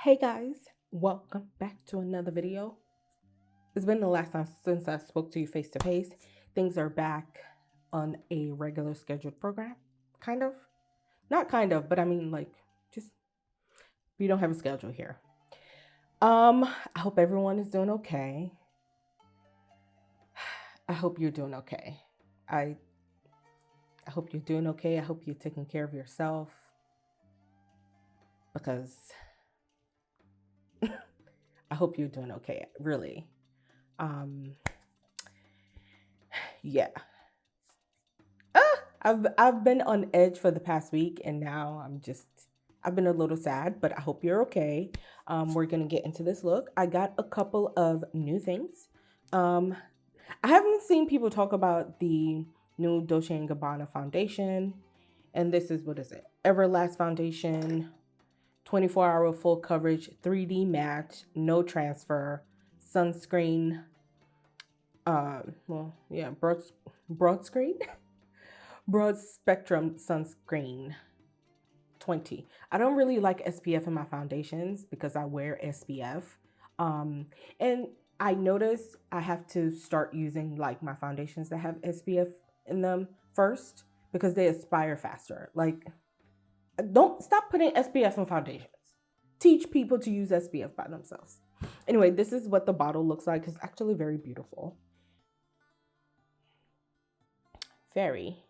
Hey guys, welcome back to another video. It's been the last time since I spoke to you face to face. Things are back on a regular scheduled program. Kind of. Not kind of, but I mean like just we don't have a schedule here. I hope everyone is doing okay. I hope you're doing okay. I hope you're doing okay. I hope you're taking care of yourself because I hope you're doing okay, really. Yeah. I've been on edge for the past week, and now I've been a little sad, but I hope you're okay. We're gonna get into this look. I got a couple of new things. I haven't seen people talk about the new Dolce & Gabbana foundation, and this is, what is it? Everlast Foundation, 24-hour full coverage, 3D matte, no transfer, sunscreen. Broad screen. Broad spectrum sunscreen 20. I don't really like SPF in my foundations because I wear SPF. And I notice I have to start using like my foundations that have SPF in them first because they expire faster. Like, don't stop putting SPF in foundations. Teach people to use SPF by themselves. Anyway, this is what the bottle looks like. It's actually very beautiful. Very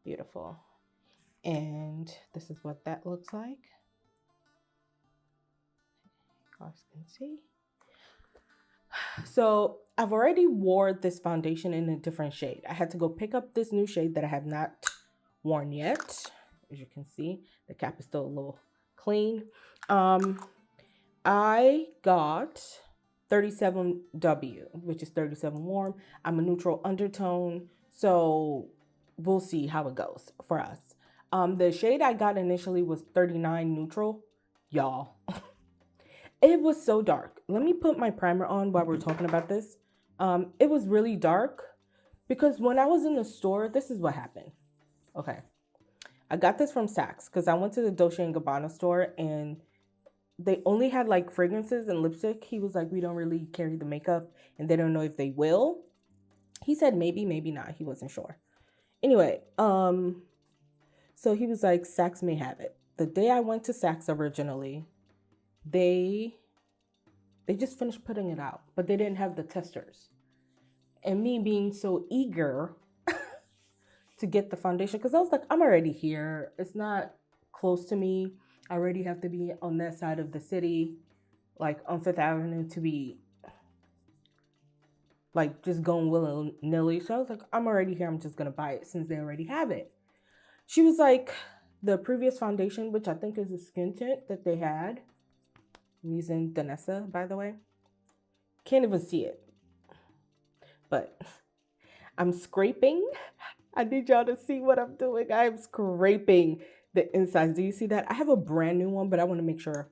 beautiful. And this is what that looks like. You guys can see. So I've already wore this foundation in a different shade. I had to go pick up this new shade that I have not worn yet. As you can see, the cap is still a little clean. I got 37W, which is 37 warm. I'm a neutral undertone, so we'll see how it goes for us. The shade I got initially was 39 neutral. Y'all, it was so dark. Let me put my primer on while we're talking about this. It was really dark because when I was in the store, this is what happened. Okay, I got this from Saks because I went to the Dolce & Gabbana store and they only had like fragrances and lipstick. He was like, we don't really carry the makeup and they don't know if they will. He said maybe, maybe not. He wasn't sure. Anyway, so he was like, Saks may have it. The day I went to Saks originally, they just finished putting it out, but they didn't have the testers. And me being so eager to get the foundation, because I was like, I'm already here. It's not close to me. I already have to be on that side of the city, like on Fifth Avenue, to be like just going willy-nilly. So I was like, I'm already here. I'm just going to buy it since they already have it. She was like, the previous foundation, which I think is a skin tint that they had. I'm using Danessa, by the way. Can't even see it. But I'm scraping. I need y'all to see what I'm doing. I'm scraping the insides. Do you see that? I have a brand new one, but I want to make sure.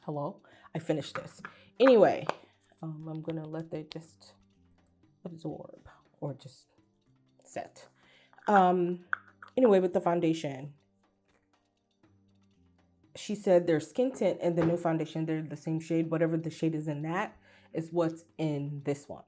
Hello? I finished this. Anyway, I'm going to let that just absorb or just set. Anyway, with the foundation, she said their skin tint and the new foundation, they're the same shade. Whatever the shade is in that is what's in this one.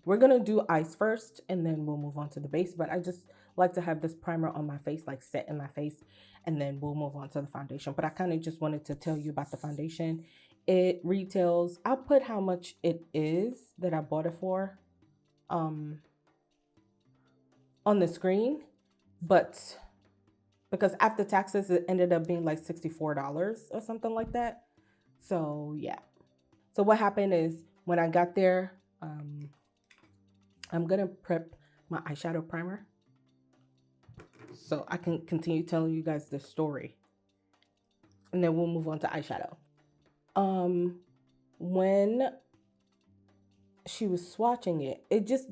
We're going to do ice first and then we'll move on to the base. But I just like to have this primer on my face, like set in my face, and then we'll move on to the foundation. But I kind of just wanted to tell you about the foundation. It retails, I'll put how much it is that I bought it for on the screen. But because after taxes, it ended up being like $64 or something like that. So yeah. So what happened is when I got there, I'm gonna prep my eyeshadow primer so I can continue telling you guys the story, and then we'll move on to eyeshadow. When she was swatching it,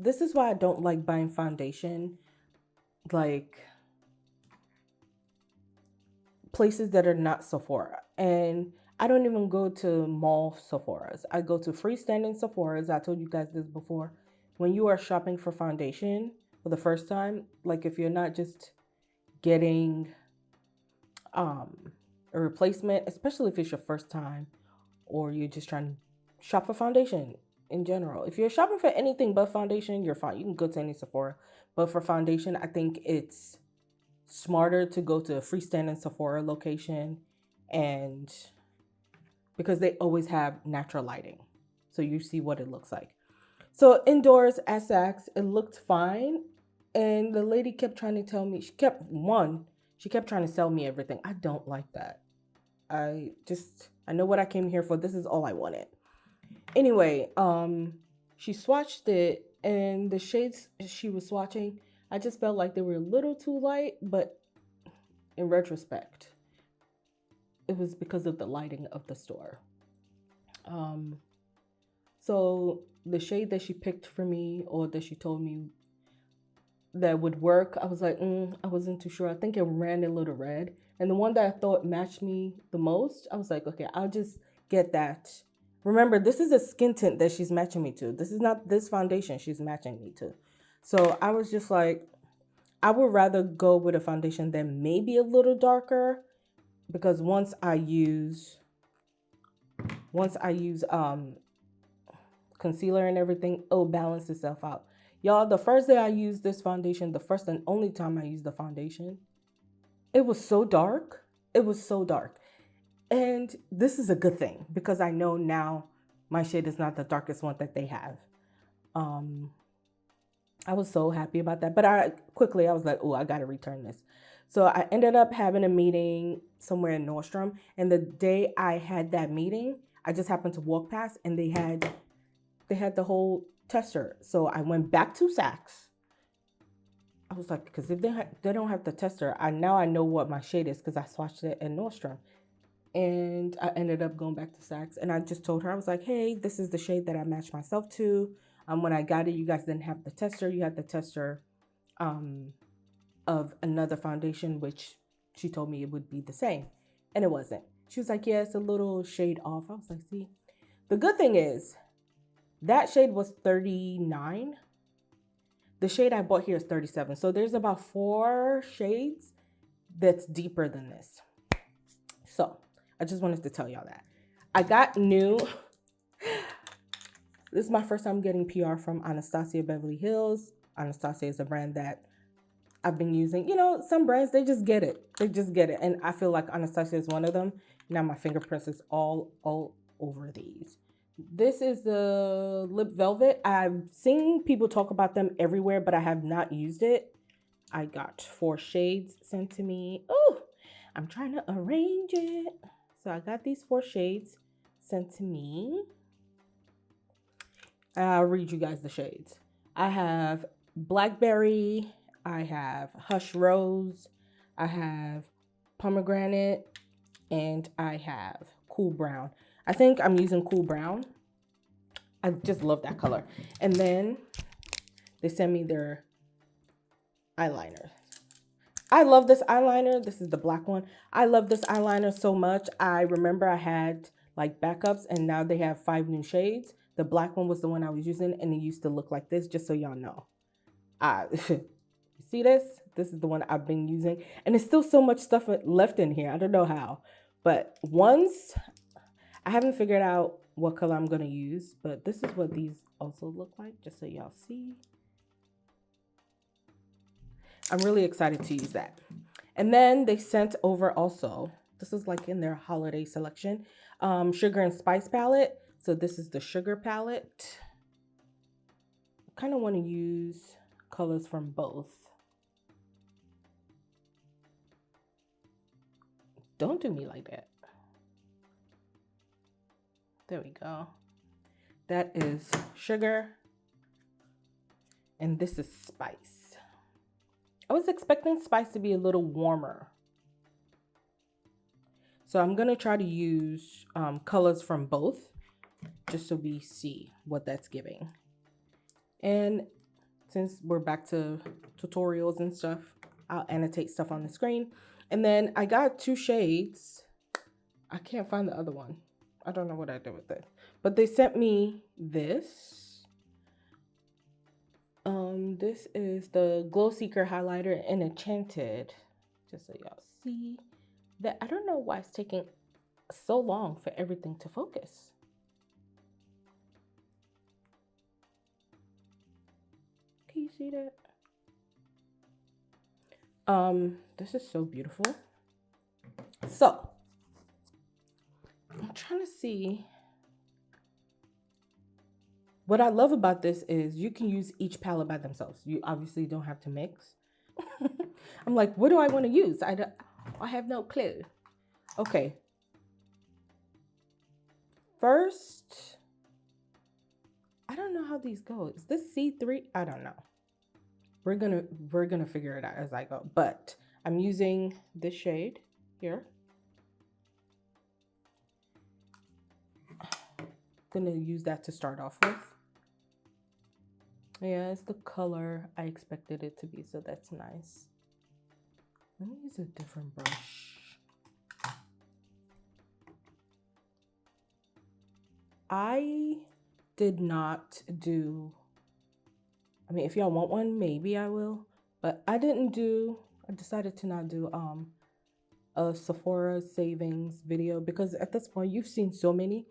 this is why I don't like buying foundation like places that are not Sephora. And I don't even go to mall Sephoras. I go to freestanding Sephoras. I told you guys this before. When you are shopping for foundation for the first time, like if you're not just getting a replacement, especially if it's your first time or you're just trying to shop for foundation in general. If you're shopping for anything but foundation, you're fine. You can go to any Sephora. But for foundation, I think it's smarter to go to a freestanding Sephora location, and because they always have natural lighting. So you see what it looks like. So indoors at Saks, it looked fine. And the lady kept trying to tell me, she kept trying to sell me everything. I don't like that. I know what I came here for. This is all I wanted. Anyway, she swatched it, and the shades she was swatching, I just felt like they were a little too light, but in retrospect, it was because of the lighting of the store. So the shade that she picked for me, or that she told me that would work, I was like, I wasn't too sure. I think it ran a little red. And the one that I thought matched me the most, I was like, okay, I'll just get that. Remember, this is a skin tint that she's matching me to. This is not this foundation she's matching me to. So I was just like, I would rather go with a foundation that may be a little darker, because once I use concealer and everything, it'll balance itself out. Y'all, the first day I used this foundation, the first and only time I used the foundation, it was so dark. It was so dark. And this is a good thing, because I know now my shade is not the darkest one that they have. I was so happy about that. But I was like, oh, I got to return this. So I ended up having a meeting somewhere in Nordstrom. And the day I had that meeting, I just happened to walk past, and they had the whole tester. So I went back to Saks. I was like, because if they don't have the tester, I know what my shade is, because I swatched it in Nordstrom. And I ended up going back to Saks, and I just told her, I was like, hey, this is the shade that I matched myself to. When I got it, you guys didn't have the tester. You had the tester of another foundation, which she told me it would be the same. And it wasn't. She was like, yeah, it's a little shade off. I was like, see, the good thing is that shade was 39. The shade I bought here is 37. So there's about 4 shades that's deeper than this. So I just wanted to tell y'all that. I got new. This is my first time getting PR from Anastasia Beverly Hills. Anastasia is a brand that I've been using. You know, some brands, they just get it. They just get it. And I feel like Anastasia is one of them. Now my fingerprints is all over these. This is the Lip Velvet. I've seen people talk about them everywhere, but I have not used it. I got 4 shades sent to me. Oh, I'm trying to arrange it. So I got these 4 shades sent to me. I'll read you guys the shades. I have Blackberry. I have Hush Rose. I have Pomegranate. And I have Cool Brown. I think I'm using Cool Brown. I just love that color. And then they sent me their eyeliner. I love this eyeliner. This is the black one. I love this eyeliner so much. I remember I had like backups, and now they have 5 new shades. The black one was the one I was using, and it used to look like this, just so y'all know. You see this? This is the one I've been using. And there's still so much stuff left in here. I don't know how. But once, I haven't figured out what color I'm going to use, but this is what these also look like, just so y'all see. I'm really excited to use that. And then they sent over also, this is like in their holiday selection, Sugar and Spice palette. So this is the Sugar palette. I kind of want to use colors from both. Don't do me like that. There we go. That is Sugar. And this is Spice. I was expecting Spice to be a little warmer. So I'm going to try to use colors from both, just so we see what that's giving. And since we're back to tutorials and stuff, I'll annotate stuff on the screen. And then I got 2 shades. I can't find the other one. I don't know what I did with it. But they sent me this. This is the Glow Seeker highlighter in Enchanted. Just so y'all see. that I don't know why it's taking so long for everything to focus. Can you see that? This is so beautiful. So I'm trying to see. What I love about this is you can use each palette by themselves. You obviously don't have to mix. I'm like, what do I want to use? I have no clue. Okay. First, I don't know how these go. Is this C3? I don't know. We're gonna figure it out as I go. But I'm using this shade here. Gonna use that to start off with. Yeah, it's the color I expected it to be, so that's nice. Let me use a different brush. I did not do, I mean, if y'all want one, maybe I will, but I decided to not do a Sephora savings video because at this point you have seen so many,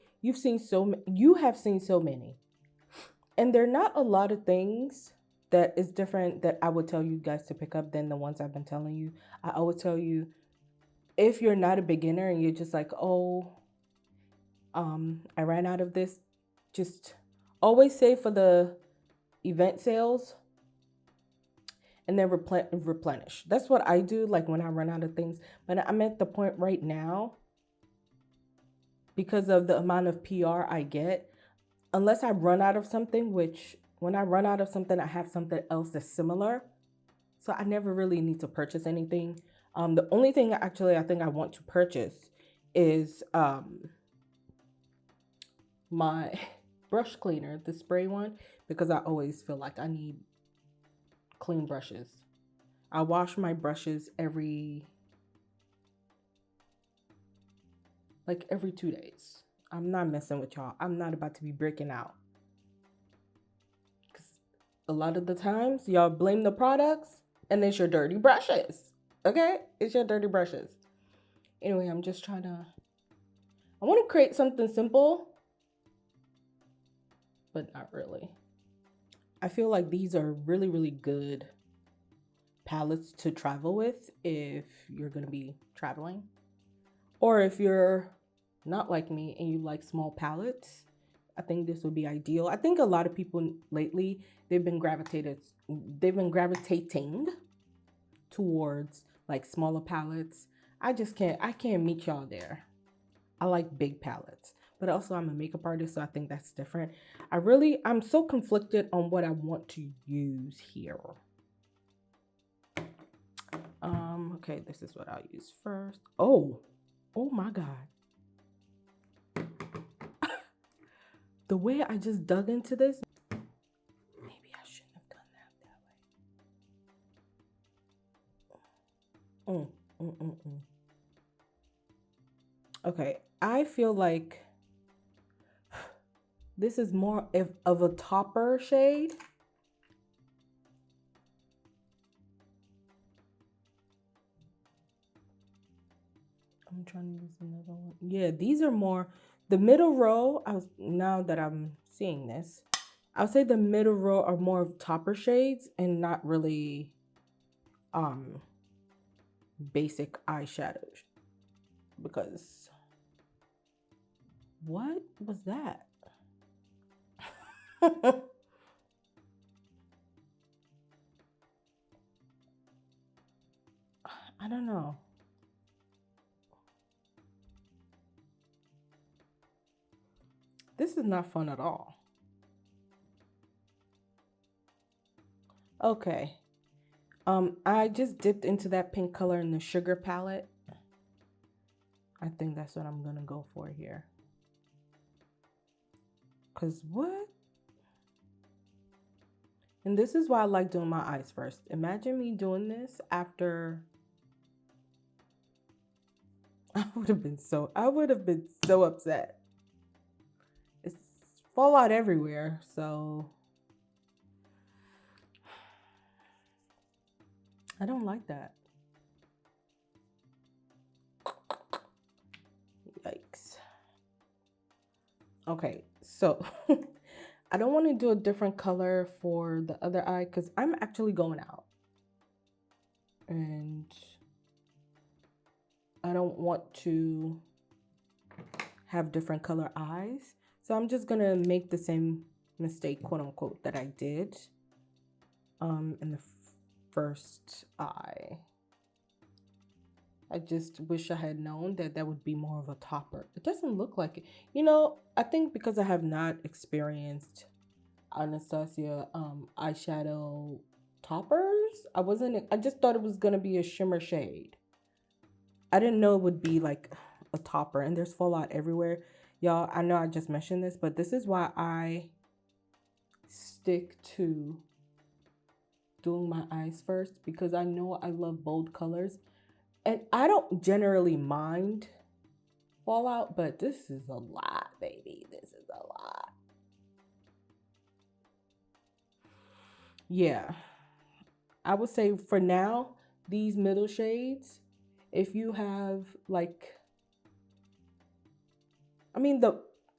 and there are not a lot of things that is different that I would tell you guys to pick up than the ones I've been telling you. I always tell you, if you're not a beginner and you're just like, oh, I ran out of this, just always save for the event sales and then replenish. That's what I do, like when I run out of things. But I'm at the point right now, because of the amount of PR I get, unless I run out of something, which when I run out of something, I have something else that's similar. So I never really need to purchase anything. The only thing actually I think I want to purchase is my brush cleaner, the spray one, because I always feel like I need clean brushes. I wash my brushes every 2 days. I'm not messing with y'all. I'm not about to be breaking out. Because a lot of the times y'all blame the products and it's your dirty brushes. Okay? It's your dirty brushes. Anyway, I'm just trying to, I want to create something simple, but not really. I feel like these are really, really good palettes to travel with if you're going to be traveling. Or if you're not like me and you like small palettes, I think this would be ideal. I think a lot of people lately, they've been gravitating towards like smaller palettes. I can't meet y'all there. I like big palettes, but also I'm a makeup artist, so I think that's different. I'm so conflicted on what I want to use here. Okay, this is what I'll use first. Oh my God. The way I just dug into this, maybe I shouldn't have done that way. Okay, I feel like this is more of a topper shade. I'm trying to use another one. Yeah, these are more, the middle row, now that I'm seeing this, I would say the middle row are more of topper shades and not really basic eyeshadows. Because what was that? I don't know. This is not fun at all. Okay. I just dipped into that pink color in the Sugar palette. I think that's what I'm gonna go for here. Cause what? And this is why I like doing my eyes first. Imagine me doing this after. I would have been so upset. It's fallout everywhere, so I don't like that. Okay, so I don't want to do a different color for the other eye because I'm actually going out. And I don't want to have different color eyes. So I'm just going to make the same mistake, quote unquote, that I did in the first eye. I just wish I had known that that would be more of a topper. It doesn't look like it. You know, I think because I have not experienced Anastasia eyeshadow toppers, I just thought it was going to be a shimmer shade. I didn't know it would be like a topper, and there's fallout everywhere. Y'all, I know I just mentioned this, but this is why I stick to doing my eyes first, because I know I love bold colors. And I don't generally mind fallout, but this is a lot, baby. This is a lot. Yeah. I would say for now, these middle shades, if you have like, I mean,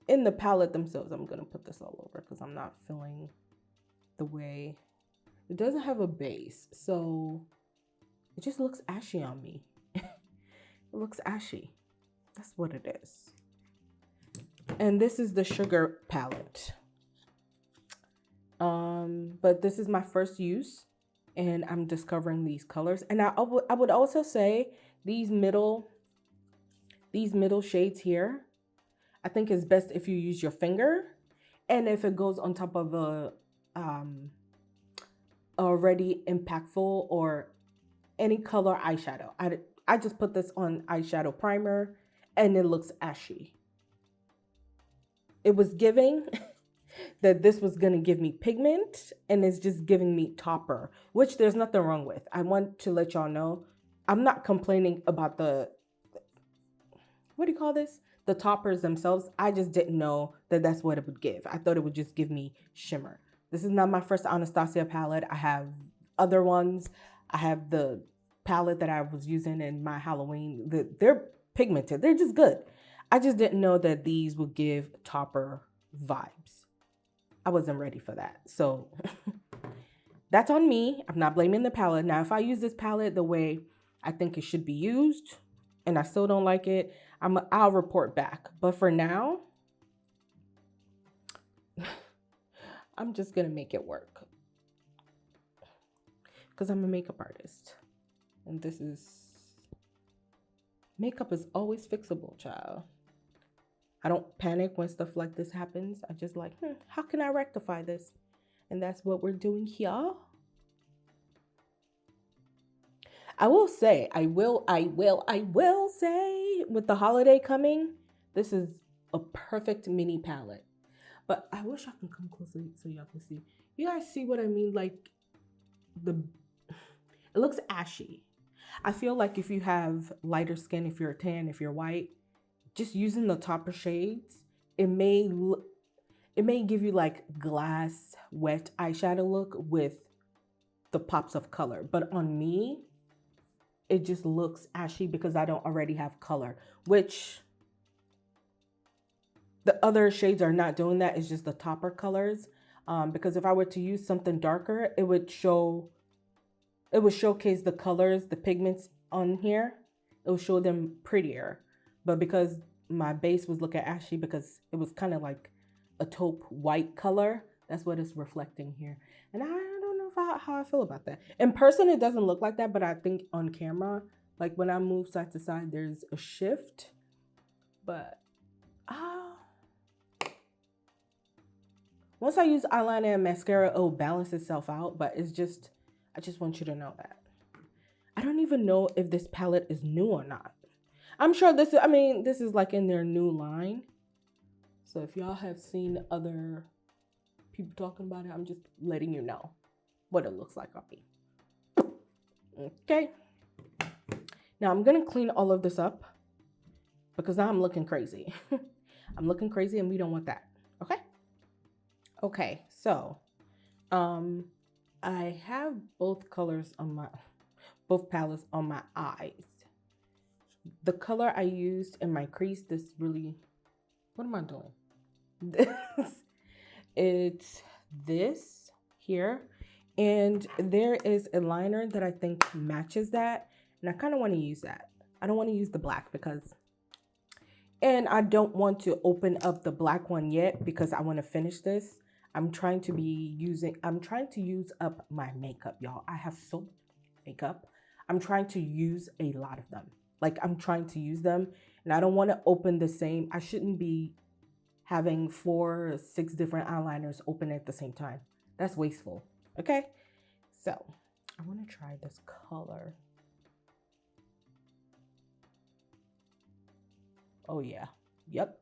in the palette themselves, I'm going to put this all over because I'm not feeling the way. It doesn't have a base, so it just looks ashy on me. It looks ashy. That's what it is. And this is the Sugar palette. But this is my first use, and I'm discovering these colors. And I would also say these middle shades here, I think is best if you use your finger, and if it goes on top of a already impactful or any color eyeshadow. I just put this on eyeshadow primer and it looks ashy. It was giving that this was going to give me pigment, and it's just giving me topper, which there's nothing wrong with. I want to let y'all know I'm not complaining about the, what do you call this? The toppers themselves. I just didn't know that that's what it would give. I thought it would just give me shimmer. This is not my first Anastasia palette. I have other ones. I have the palette that I was using in my Halloween. They're pigmented. They're just good. I just didn't know that these would give topper vibes. I wasn't ready for that. So that's on me. I'm not blaming the palette. Now, if I use this palette the way I think it should be used and I still don't like it, I'll report back. But for now, I'm just going to make it work. Because I'm a makeup artist. And makeup is always fixable, child. I don't panic when stuff like this happens. I just like, how can I rectify this? And that's what we're doing here. I will say, I will say, with the holiday coming, this is a perfect mini palette. But I wish I can come closer so y'all can see. You guys see what I mean? Like, it looks ashy. I feel like if you have lighter skin, if you're tan, if you're white, just using the topper shades, it may give you like glass wet eyeshadow look with the pops of color. But on me, it just looks ashy because I don't already have color, which the other shades are not doing that. It's just the topper colors. Because if I were to use something darker, it would showcase the colors, the pigments on here. It would show them prettier. But because my base was looking ashy because it was kind of like a taupe white color, that's what it's reflecting here. And I don't know how I feel about that. In person, it doesn't look like that, but I think on camera, like when I move side to side, there's a shift. But once I use eyeliner and mascara, it'll balance itself out. But I just want you to know that. I don't even know if this palette is new or not. I'm sure this is like in their new line. So if y'all have seen other people talking about it, I'm just letting you know what it looks like on me. Okay. Now I'm going to clean all of this up because now I'm looking crazy. I'm looking crazy and we don't want that. Okay. Okay. So, I have both palettes on my eyes. The color I used in my crease, what am I doing? It's this here. And there is a liner that I think matches that. And I kind of want to use that. I don't want to use the black because, and I don't want to open up the black one yet because I want to finish this. I'm trying to use up my makeup, y'all. I have so much makeup. I'm trying to use a lot of them. Like I'm trying to use them and I don't want to open the same. I shouldn't be having 4 or 6 different eyeliners open at the same time. That's wasteful. Okay. So I want to try this color. Oh yeah. Yep.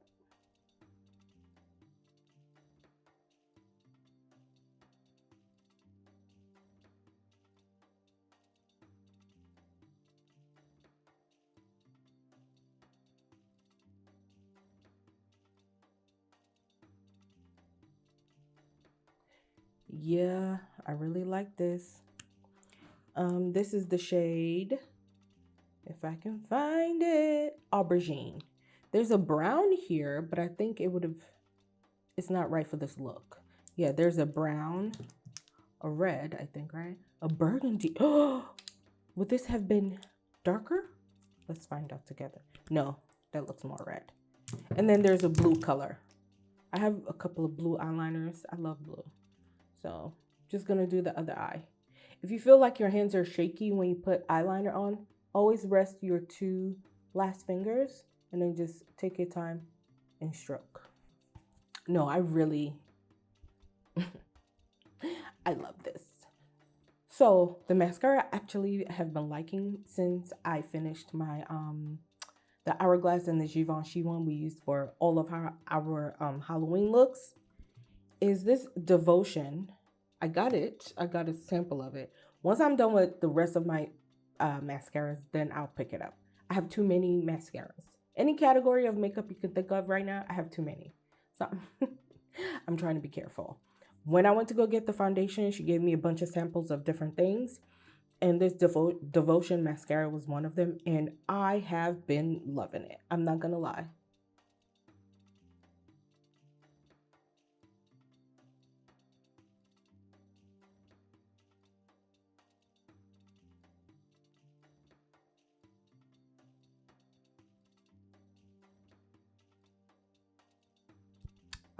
Yeah, I really like this. This is the shade, if I can find it, Aubergine. There's a brown here, but I think it's not right for this look. Yeah, there's a brown, a red, I think, right? A burgundy. Oh, would this have been darker? Let's find out together. No, that looks more red. And then there's a blue color. I have a couple of blue eyeliners. I love blue. So just gonna do the other eye. If you feel like your hands are shaky when you put eyeliner on, always rest your 2 last fingers and then just take your time and stroke. No, I really, I love this. So the mascara actually have been liking since I finished my, the Hourglass and the Givenchy one we used for all of our Halloween looks is this Devotion. I got a sample of it. Once I'm done with the rest of my mascaras, then I'll pick it up. I have too many mascaras. Any category of makeup you can think of right now, I have too many. So I'm trying to be careful. When I went to go get the foundation, she gave me a bunch of samples of different things. And this Devotion mascara was one of them. And I have been loving it. I'm not going to lie.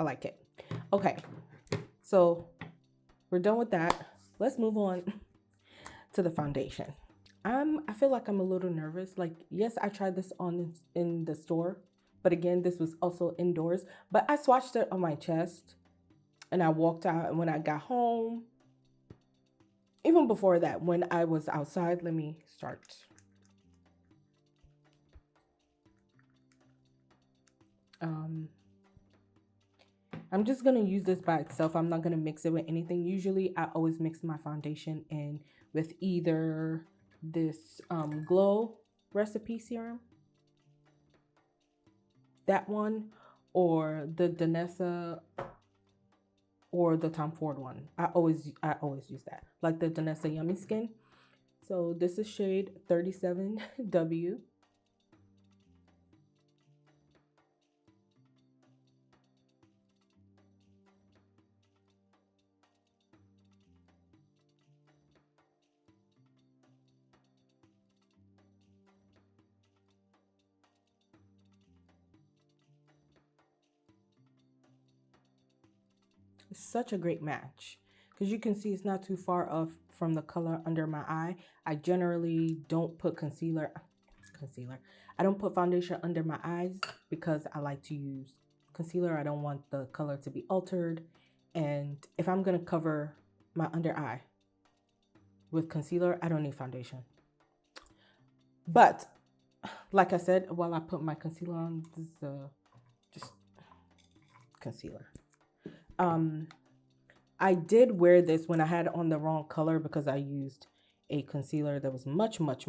I like it. Okay, so we're done with that. Let's move on to the foundation. I feel like I'm a little nervous. Like, yes, I tried this on in the store, but again, this was also indoors. But I swatched it on my chest and I walked out. And when I got home, even before that, when I was outside, let me start. I'm just going to use this by itself. I'm not going to mix it with anything. Usually, I always mix my foundation in with either this Glow Recipe Serum, that one, or the Danessa or the Tom Ford one. I always use that, like the Danessa Yummy Skin. So this is shade 37W. It's such a great match because you can see it's not too far off from the color under my eye. I generally don't put concealer. I don't put foundation under my eyes because I like to use concealer. I don't want the color to be altered. And if I'm going to cover my under eye with concealer, I don't need foundation. But like I said, while I put my concealer on, this is just concealer. I did wear this when I had it on the wrong color because I used a concealer that was much much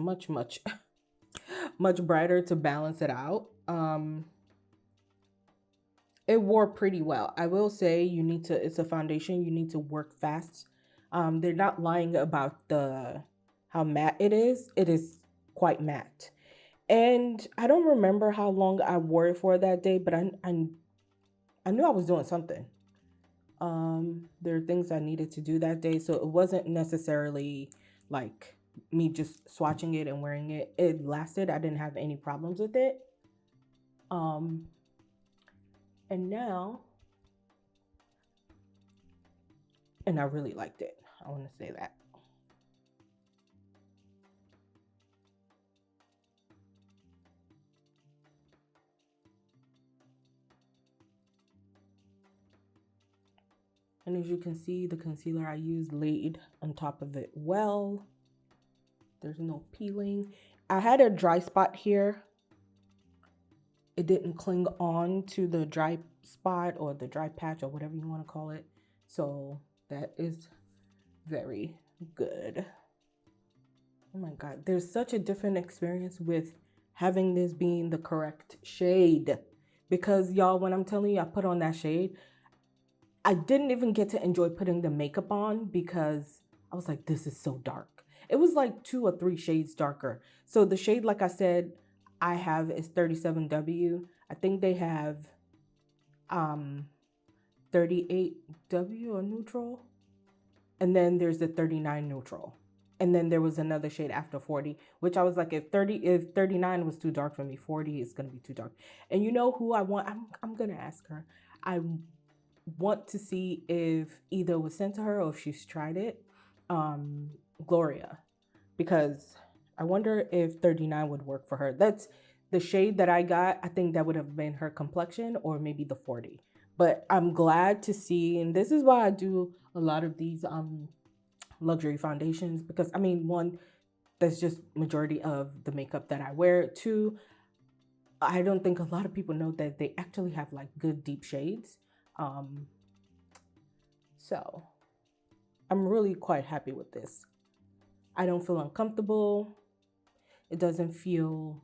brighter to balance it out. It wore pretty well. I will say it's a foundation, you need to work fast. They're not lying about how matte it is. It is quite matte. And I don't remember how long I wore it for that day, but I knew I was doing something. There are things I needed to do that day, so it wasn't necessarily like me just swatching it and wearing it. It lasted. I didn't have any problems with it. And now, and I really liked it. I want to say that. And as you can see, the concealer I used laid on top of it well. There's no peeling. I had a dry spot here. It didn't cling on to the dry spot or the dry patch or whatever you want to call it. So that is very good. Oh my God, there's such a different experience with having this being the correct shade. Because y'all, when I'm telling you I put on that shade, I didn't even get to enjoy putting the makeup on because I was like, this is so dark. It was like 2 or 3 shades darker. So the shade, like I said, I have is 37W. I think they have 38W or neutral. And then there's the 39 neutral. And then there was another shade after 40, which I was like, if 39 was too dark for me, 40 is gonna be too dark. And you know who I want? I'm gonna ask her. I want to see if either it was sent to her or if she's tried it. Gloria, because I wonder if 39 would work for her. That's the shade that I got. I think that would have been her complexion, or maybe the 40. But I'm glad to see, and this is why I do a lot of these luxury foundations, because I mean, one, that's just majority of the makeup that I wear. 2, I don't think a lot of people know that they actually have like good deep shades. So I'm really quite happy with this. I don't feel uncomfortable. It doesn't feel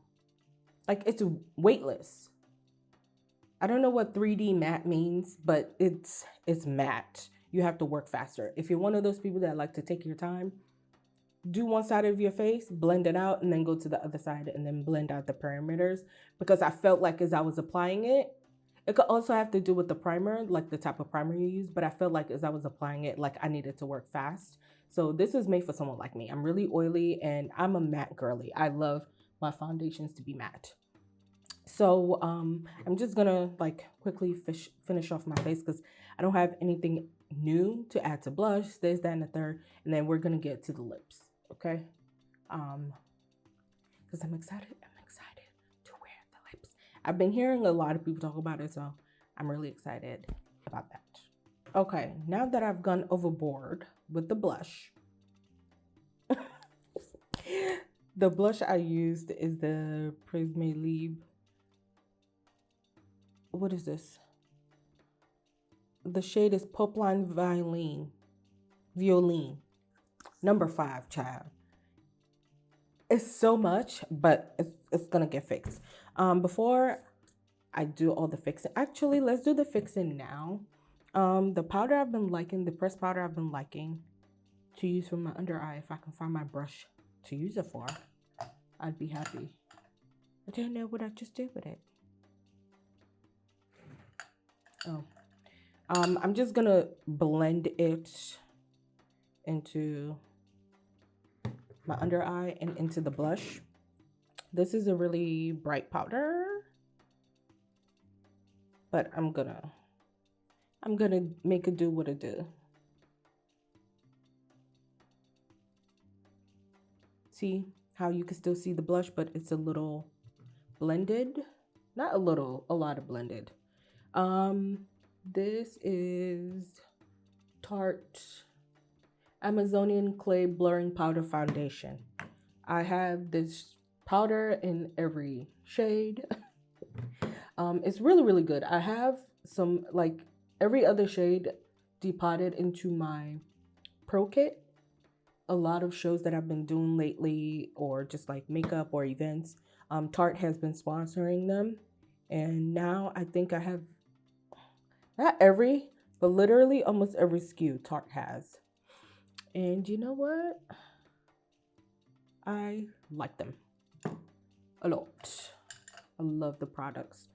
like it's weightless. I don't know what 3D matte means, but it's matte. You have to work faster. If you're one of those people that like to take your time, do one side of your face, blend it out, and then go to the other side and then blend out the perimeters. Because I felt like as I was applying it, it could also have to do with the primer, like the type of primer you use, but I felt like as I was applying it, like I needed to work fast. So this is made for someone like me. I'm really oily and I'm a matte girly. I love my foundations to be matte. So I'm just gonna like quickly finish off my face because I don't have anything new to add to blush, this, that, and the third, and then we're gonna get to the lips, okay? Because I'm excited to wear the lips. I've been hearing a lot of people talk about it, so I'm really excited about that. Okay, now that I've gone overboard with the blush, the blush I used is the Prisme Libre. What is this? The shade is Popeline Violin. Number 5, child. It's so much, but it's gonna get fixed. Before I do all the fixing, actually, let's do the fixing now. The powder I've been liking, the pressed powder I've been liking to use for my under eye. If I can find my brush to use it for, I'd be happy. I don't know what I just did with it. Oh, I'm just gonna blend it into my under eye and into the blush. This is a really bright powder, but I'm gonna make it do what it do. See how you can still see the blush, but it's a little blended. Not a little, a lot of blended. This is Tarte Amazonian Clay Blurring Powder Foundation. I have this powder in every shade. It's really, really good. I have some, like, every other shade depotted into my pro kit. A lot of shows that I've been doing lately, or just like makeup or events, Tarte has been sponsoring them. And now I think I have, not every, but literally almost every SKU Tarte has. And you know what? I like them a lot. I love the products.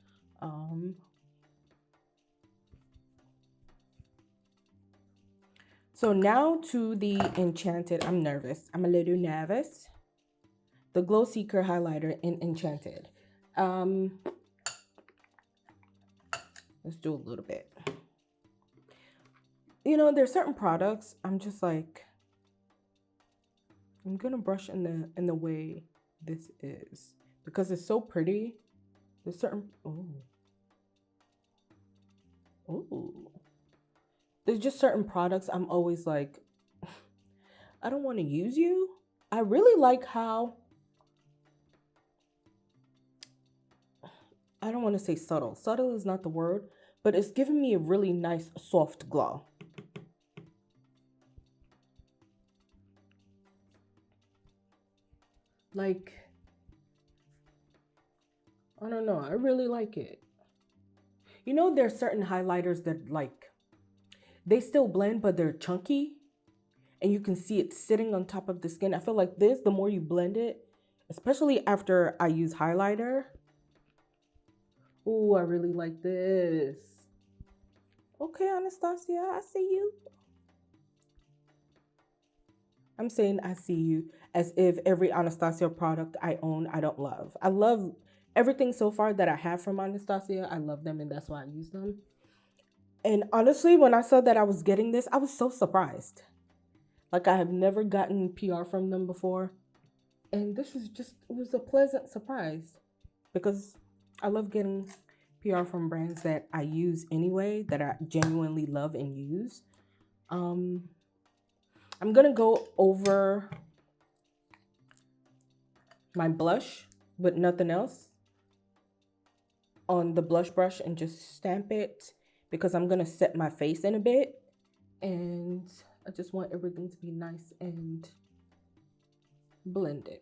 So now to the Enchanted. I'm nervous. I'm a little nervous. The Glow Seeker highlighter in Enchanted. Let's do a little bit. You know, there's certain products I'm just like, I'm gonna brush in the way this is because it's so pretty. There's certain there's just certain products I'm always like, I don't want to use you. I really like how, I don't want to say subtle. Subtle is not the word, but it's giving me a really nice soft glow. Like, I don't know. I really like it. You know, there's certain highlighters that like, they still blend, but they're chunky. And you can see it sitting on top of the skin. I feel like this, the more you blend it, especially after I use highlighter. Oh, I really like this. Okay, Anastasia, I see you. I'm saying I see you as if every Anastasia product I own, I don't love. I love everything so far that I have from Anastasia. I love them and that's why I use them. And honestly, when I saw that I was getting this, I was so surprised. Like I have never gotten PR from them before. And this is just, it was a pleasant surprise because I love getting PR from brands that I use anyway, that I genuinely love and use. I'm gonna go over my blush with nothing else on the blush brush and just stamp it because I'm gonna set my face in a bit and I just want everything to be nice and blended.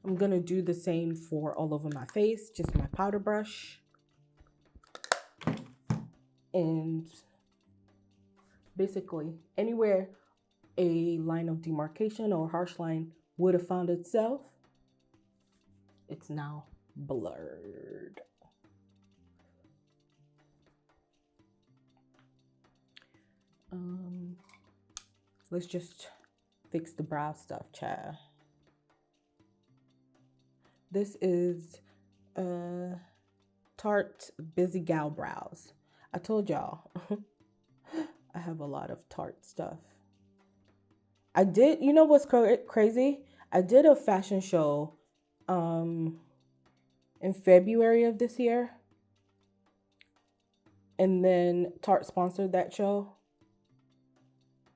I'm gonna do the same for all over my face, just my powder brush. And basically anywhere a line of demarcation or harsh line would have found itself, it's now blurred. Let's just fix the brow stuff, child. This is Tarte Busy Gal Brows. I told y'all I have a lot of Tarte stuff. I did, you know what's crazy? I did a fashion show in February of this year. And then Tarte sponsored that show.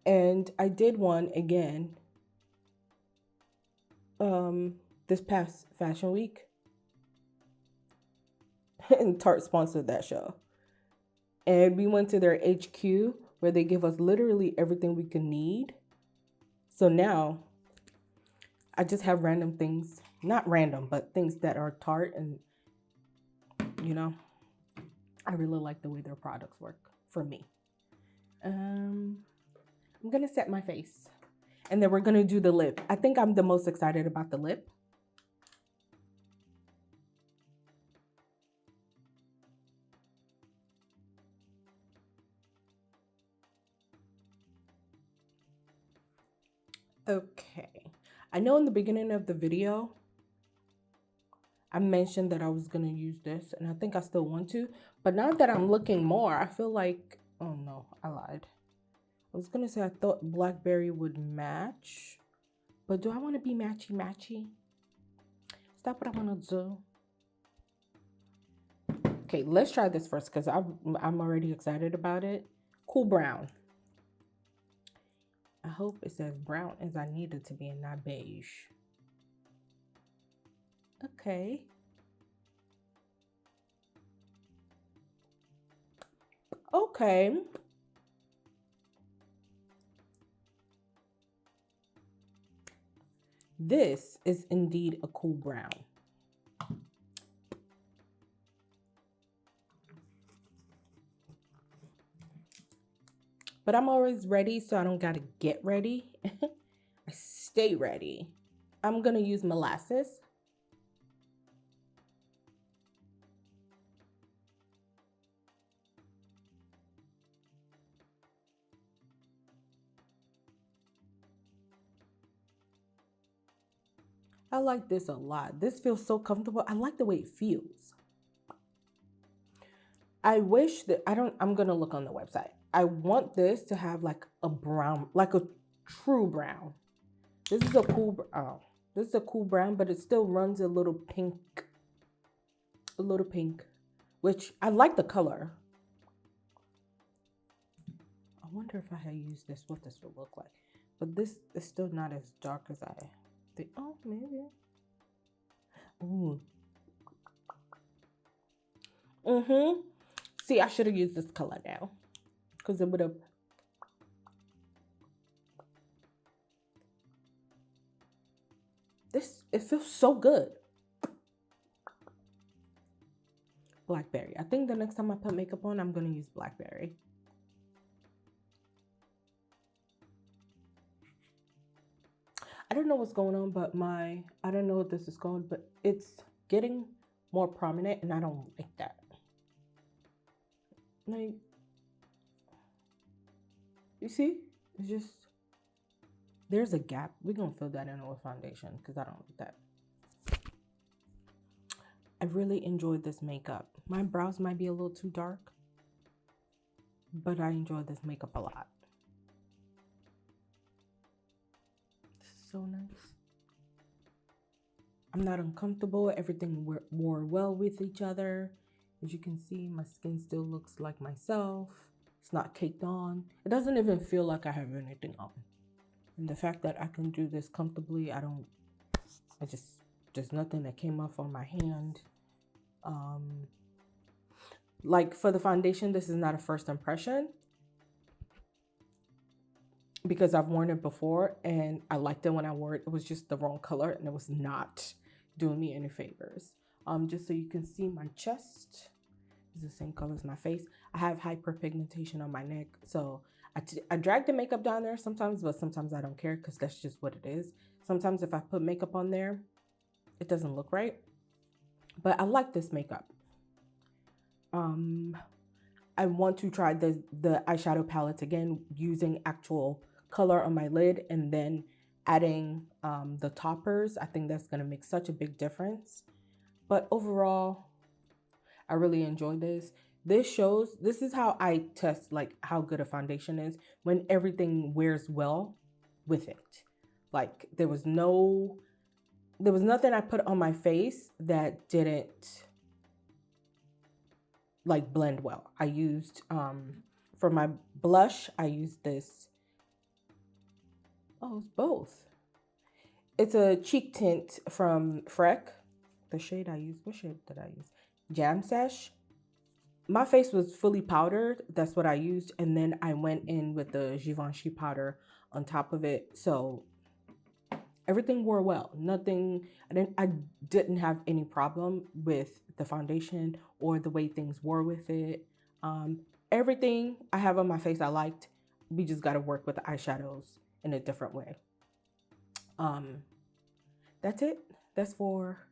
And I did one again this past fashion week. And Tarte sponsored that show. And we went to their HQ where they give us literally everything we can need. So now I just have random things, not random, but things that are Tarte, and you know, I really like the way their products work for me. I'm gonna set my face and then we're gonna do the lip. I think I'm the most excited about the lip. Okay, I know in the beginning of the video, I mentioned that I was going to use this, and I think I still want to. But now that I'm looking more, I feel like, oh no, I lied. I was going to say I thought Blackberry would match. But do I want to be matchy-matchy? Is that what I want to do? Okay, let's try this first because I'm already excited about it. Cool brown. I hope it's as brown as I need it to be and not beige. Okay. Okay. This is indeed a cool brown. But I'm always ready, so I don't gotta get ready. I stay ready. I'm gonna use molasses. like this a lot. This feels so comfortable. I like the way it feels. I wish that I'm gonna look on the website. I want this to have like a brown, like a true brown. This is a cool brown. This is a cool brown, but it still runs a little pink, which I like the color. I wonder if I had used this, what this would look like. But this is still not as dark as I think. Oh, maybe. Ooh. See, I should have used this color now, because it would have. It feels so good. Blackberry. I think the next time I put makeup on, I'm going to use blackberry. I don't know what's going on, but I don't know what this is called, but it's getting more prominent, and I don't like that. Like, you see? It's just, there's a gap. We're going to fill that in with foundation, because I don't like that. I really enjoyed this makeup. My brows might be a little too dark, but I enjoyed this makeup a lot. This is so nice. I'm not uncomfortable. Everything wore well with each other. As you can see, my skin still looks like myself. It's not caked on. It doesn't even feel like I have anything on. And the fact that I can do this comfortably, there's nothing that came off on my hand. Like for the foundation, this is not a first impression, because I've worn it before and I liked it when I wore it. It was just the wrong color and it was not doing me any favors. Just so you can see, my chest is the same color as my face. I have hyperpigmentation on my neck, so I drag the makeup down there sometimes, but sometimes I don't care, because that's just what it is. Sometimes if I put makeup on there, it doesn't look right. But I like this makeup. I want to try the eyeshadow palettes again, using actual color on my lid and then adding the toppers. I think that's going to make such a big difference. But overall, I really enjoyed this. This is how I test like how good a foundation is, when everything wears well with it. Like there was nothing I put on my face that didn't like blend well. I used for my blush, I used this. Oh, it's both. It's a cheek tint from Freck. The shade I used, what shade did I use? Jam Sesh. My face was fully powdered. That's what I used. And then I went in with the Givenchy powder on top of it. So everything wore well. I didn't have any problem with the foundation or the way things wore with it. Everything I have on my face I liked. We just got to work with the eyeshadows in a different way. That's it. That's four.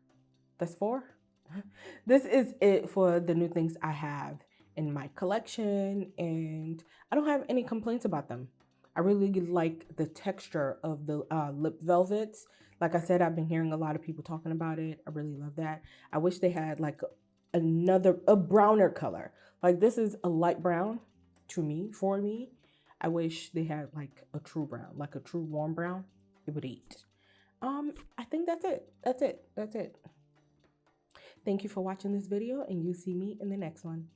This is it for the new things I have in my collection, and I don't have any complaints about them. I really like the texture of the lip velvets. Like I said, I've been hearing a lot of people talking about it. I really love that. I wish they had like a browner color. Like this is a light brown for me. I wish they had like a true brown, like a true warm brown. It would eat. I think that's it. Thank you for watching this video, and you see me in the next one.